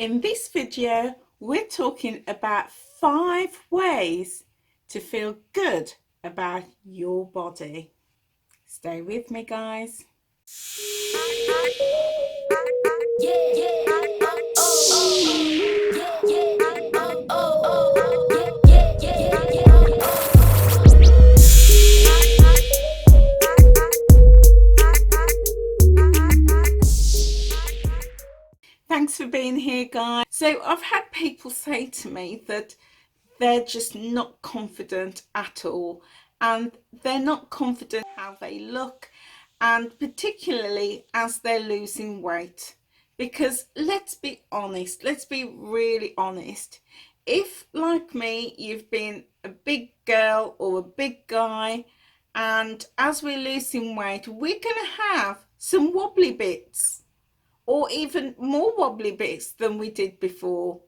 In this video, we're talking about 5 ways to feel good about your body. Stay with me, guys. Thanks for being here, guys. So I've had people say to me that they're just not confident at all, and they're not confident how they look, and particularly as they're losing weight. Because let's be honest, let's be really honest. If, like me, you've been a big girl or a big guy, and as we're losing weight, we're going to have some wobbly bits, or even more wobbly bits than we did before.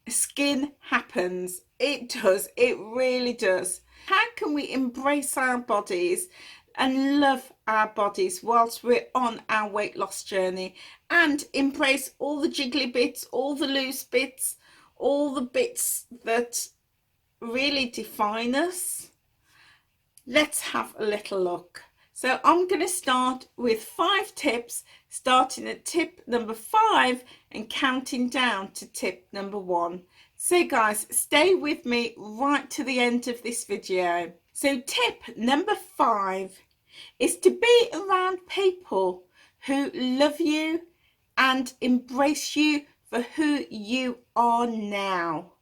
Skin happens. It does. It really does. How can we embrace our bodies and love our bodies whilst we're on our weight loss journey, and embrace all the jiggly bits, all the loose bits, all the bits that really define us? Let's have a little look. So I'm going to start with 5 tips, starting at tip number 5 and counting down to tip number 1. So guys, stay with me right to the end of this video. So tip number 5 is to be around people who love you and embrace you for who you are now.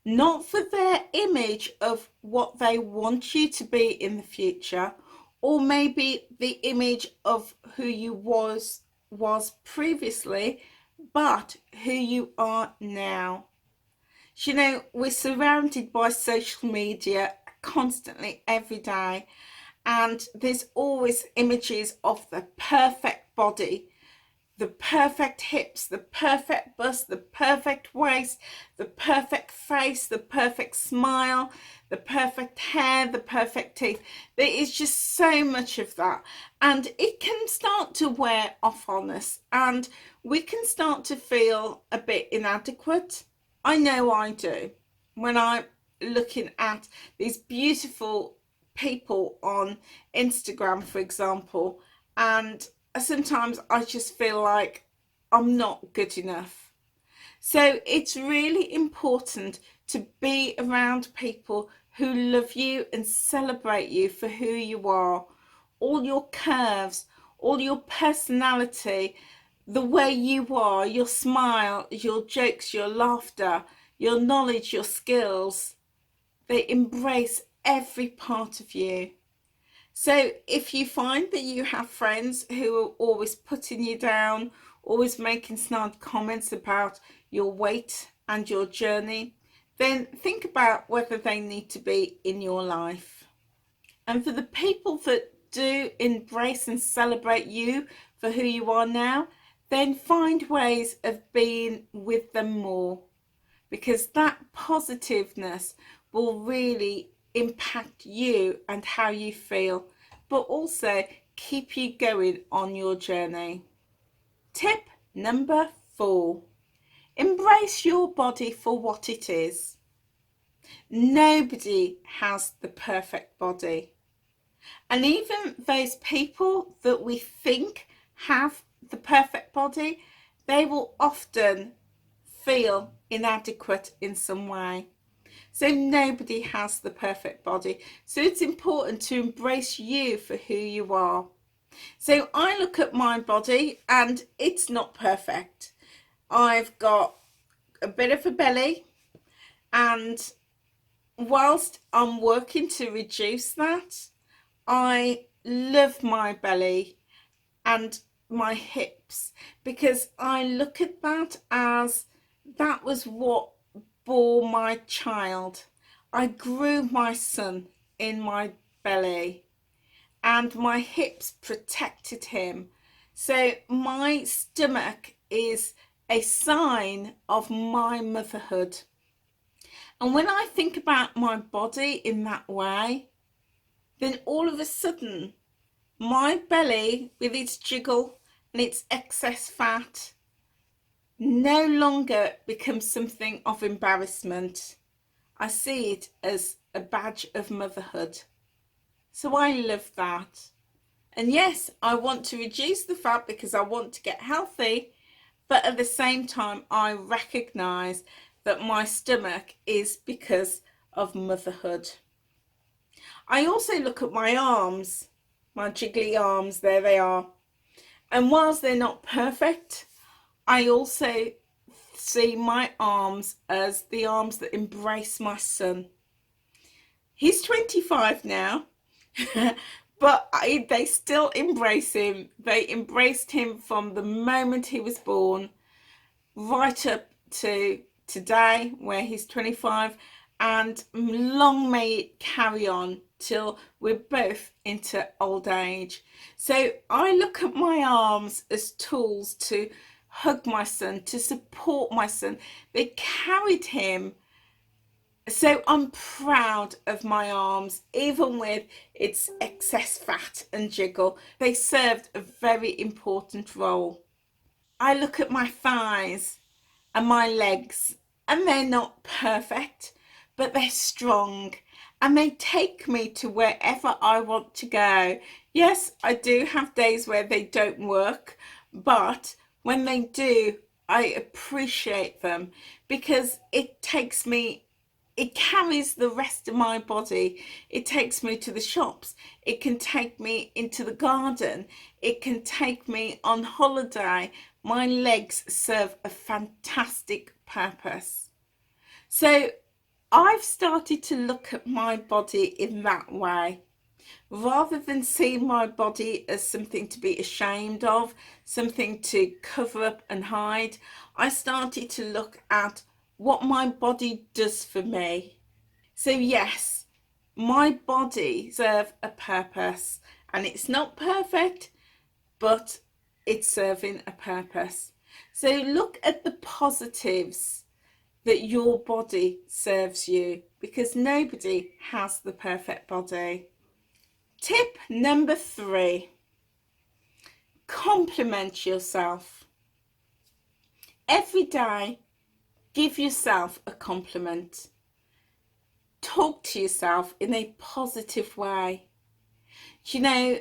Not for their image of what they want you to be in the future, or maybe the image of who you was previously, but who you are now. You know, we're surrounded by social media constantly every day, and there's always images of the perfect body, the perfect hips, the perfect bust, the perfect waist, the perfect face, the perfect smile, the perfect hair, the perfect teeth. There is just so much of that, and it can start to wear off on us, and we can start to feel a bit inadequate. I know I do when I'm looking at these beautiful people on Instagram, for example, and sometimes I just feel like I'm not good enough. So it's really important to be around people who love you and celebrate you for who you are. All your curves, all your personality, the way you are, your smile, your jokes, your laughter, your knowledge, your skills. They embrace every part of you. So if you find that you have friends who are always putting you down, always making snide comments about your weight and your journey, then think about whether they need to be in your life. And for the people that do embrace and celebrate you for who you are now, then find ways of being with them more, because that positiveness will really impact you and how you feel, but also keep you going on your journey. Tip number 4, embrace your body for what it is. Nobody has the perfect body, and even those people that we think have the perfect body, they will often feel inadequate in some way. So nobody has the perfect body. So it's important to embrace you for who you are. So I look at my body and it's not perfect. I've got a bit of a belly, and whilst I'm working to reduce that, I love my belly and my hips, because I look at that as that was what bore my child. I grew my son in my belly, and my hips protected him. So my stomach is a sign of my motherhood. And when I think about my body in that way, then all of a sudden my belly with its jiggle and its excess fat no longer becomes something of embarrassment. I see it as a badge of motherhood. So I love that. And yes, I want to reduce the fat because I want to get healthy, but at the same time, I recognize that my stomach is because of motherhood. I also look at my arms, my jiggly arms, there they are. And whilst they're not perfect, I also see my arms as the arms that embrace my son. He's 25 now, but they still embrace him. They embraced him from the moment he was born right up to today, where he's 25, and long may it carry on till we're both into old age. So I look at my arms as tools to hug my son, to support my son. They carried him. So I'm proud of my arms, even with its excess fat and jiggle. They served a very important role. I look at my thighs and my legs, and they're not perfect, but they're strong and they take me to wherever I want to go. Yes, I do have days where they don't work, but when they do, I appreciate them because it carries the rest of my body. It takes me to the shops. It can take me into the garden. It can take me on holiday. My legs serve a fantastic purpose. So I've started to look at my body in that way. Rather than seeing my body as something to be ashamed of, something to cover up and hide, I started to look at what my body does for me. So yes, my body serves a purpose, and it's not perfect, but it's serving a purpose. So look at the positives that your body serves you, because nobody has the perfect body. Tip number 3, compliment yourself. Every day, give yourself a compliment. Talk to yourself in a positive way. You know,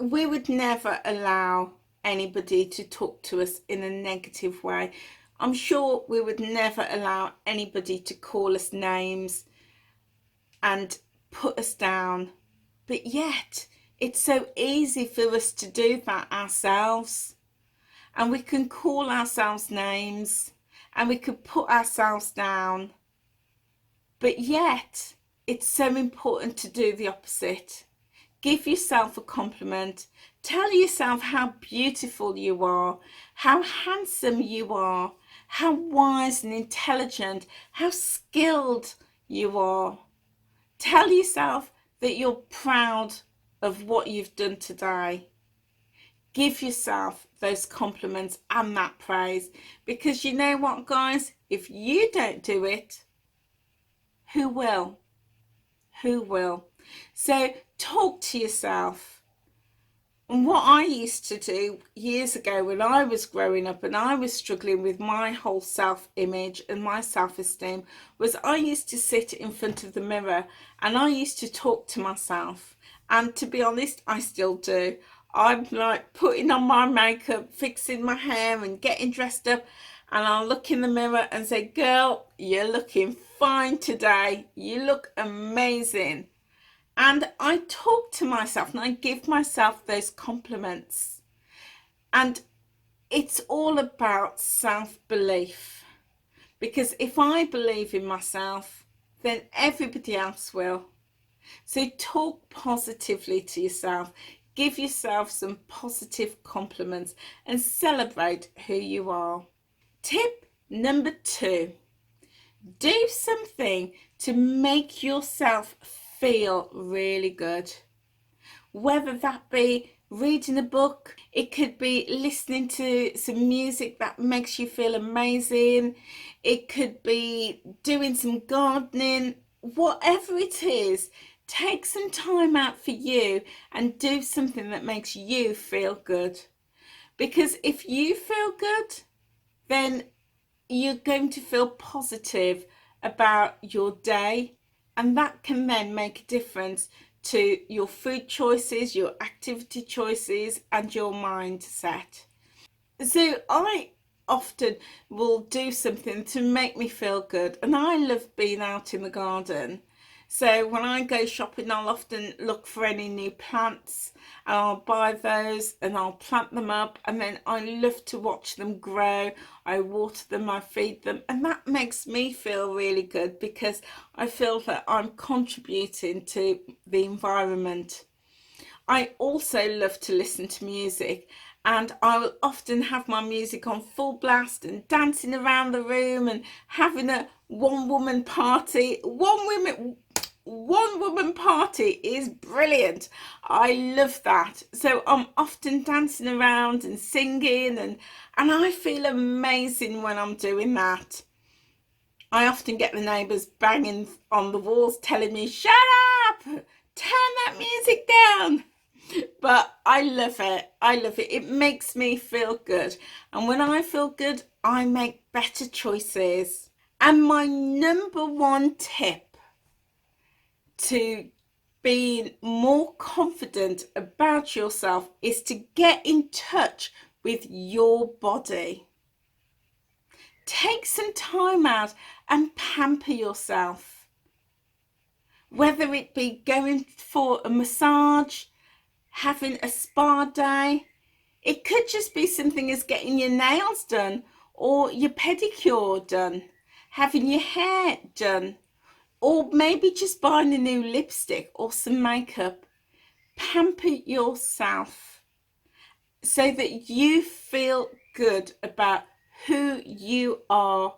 we would never allow anybody to talk to us in a negative way. I'm sure we would never allow anybody to call us names and put us down. But yet, it's so easy for us to do that ourselves. And we can call ourselves names and we could put ourselves down. But yet, it's so important to do the opposite. Give yourself a compliment. Tell yourself how beautiful you are, how handsome you are, how wise and intelligent, how skilled you are. Tell yourself that you're proud of what you've done today. Give yourself those compliments and that praise, because you know what, guys? If you don't do it, who will? Who will? So talk to yourself. And what I used to do years ago when I was growing up and I was struggling with my whole self-image and my self-esteem was I used to sit in front of the mirror and I used to talk to myself. And to be honest, I still do. I'm like putting on my makeup, fixing my hair and getting dressed up, and I'll look in the mirror and say, girl, you're looking fine today. You look amazing. And I talk to myself and I give myself those compliments. And it's all about self-belief. Because if I believe in myself, then everybody else will. So talk positively to yourself. Give yourself some positive compliments and celebrate who you are. Tip number 2. Do something to make yourself feel really good. Whether that be reading a book, it could be listening to some music that makes you feel amazing, it could be doing some gardening, whatever it is. Take some time out for you and do something that makes you feel good. Because if you feel good, then you're going to feel positive about your day, and that can then make a difference to your food choices, your activity choices, and your mindset. So I often will do something to make me feel good, and I love being out in the garden. So when I go shopping, I'll often look for any new plants and I'll buy those and I'll plant them up, and then I love to watch them grow. I water them, I feed them, and that makes me feel really good because I feel that I'm contributing to the environment. I also love to listen to music, and I will often have my music on full blast and dancing around the room and having a one woman party. One woman party is brilliant. I love that. So I'm often dancing around and singing, and I feel amazing when I'm doing that. I often get the neighbours banging on the walls telling me, "Shut up! Turn that music down." But I love it. I love it. It makes me feel good. And when I feel good, I make better choices. And my number one tip to being more confident about yourself is to get in touch with your body. Take some time out and pamper yourself. Whether it be going for a massage, having a spa day, it could just be something as getting your nails done or your pedicure done, having your hair done, or maybe just buying a new lipstick or some makeup. Pamper yourself so that you feel good about who you are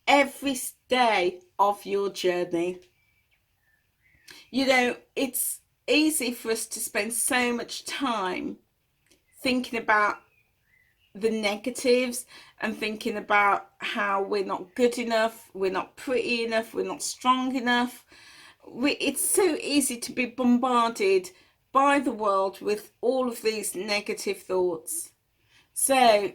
every day of your journey. You know, it's easy for us to spend so much time thinking about the negatives and thinking about how we're not good enough, we're not pretty enough, we're not strong enough. It's so easy to be bombarded by the world with all of these negative thoughts. So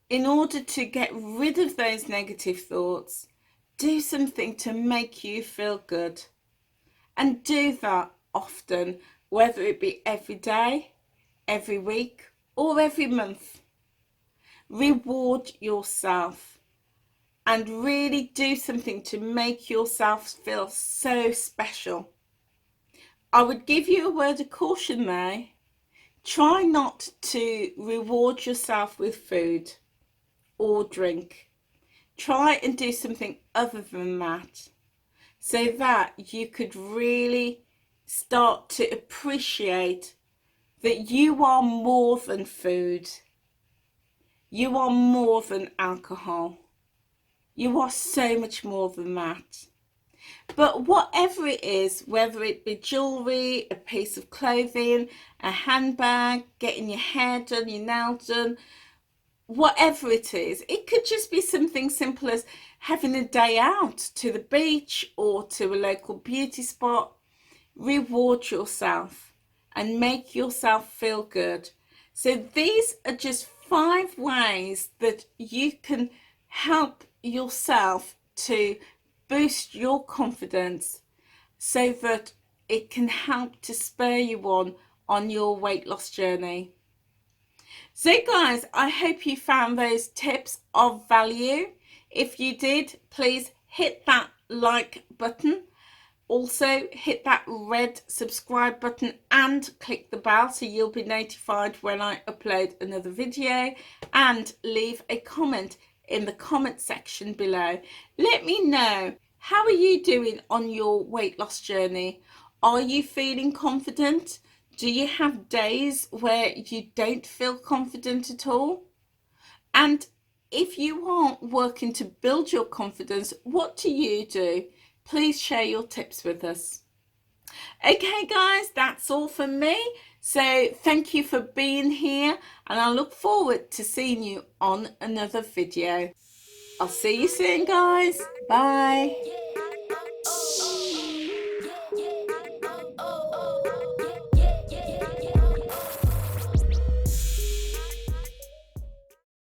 in order to get rid of those negative thoughts, do something to make you feel good. And do that often, whether it be every day, every week, or every month. Reward yourself and really do something to make yourself feel so special. I would give you a word of caution there. Try not to reward yourself with food or drink. Try and do something other than that, so that you could really start to appreciate that you are more than food. You are more than alcohol. You are so much more than that. But whatever it is, whether it be jewellery, a piece of clothing, a handbag, getting your hair done, your nails done, whatever it is, it could just be something simple as having a day out to the beach or to a local beauty spot. Reward yourself and make yourself feel good. So these are just 5 ways that you can help yourself to boost your confidence so that it can help to spur you on your weight loss journey. So guys, I hope you found those tips of value. If you did, please hit that like button. Also hit that red subscribe button and click the bell so you'll be notified when I upload another video, and leave a comment in the comment section below. Let me know, how are you doing on your weight loss journey? Are you feeling confident? Do you have days where you don't feel confident at all? And if you are working to build your confidence, what do you do? Please share your tips with us. Okay guys, that's all from me. So thank you for being here, and I look forward to seeing you on another video. I'll see you soon guys. Bye.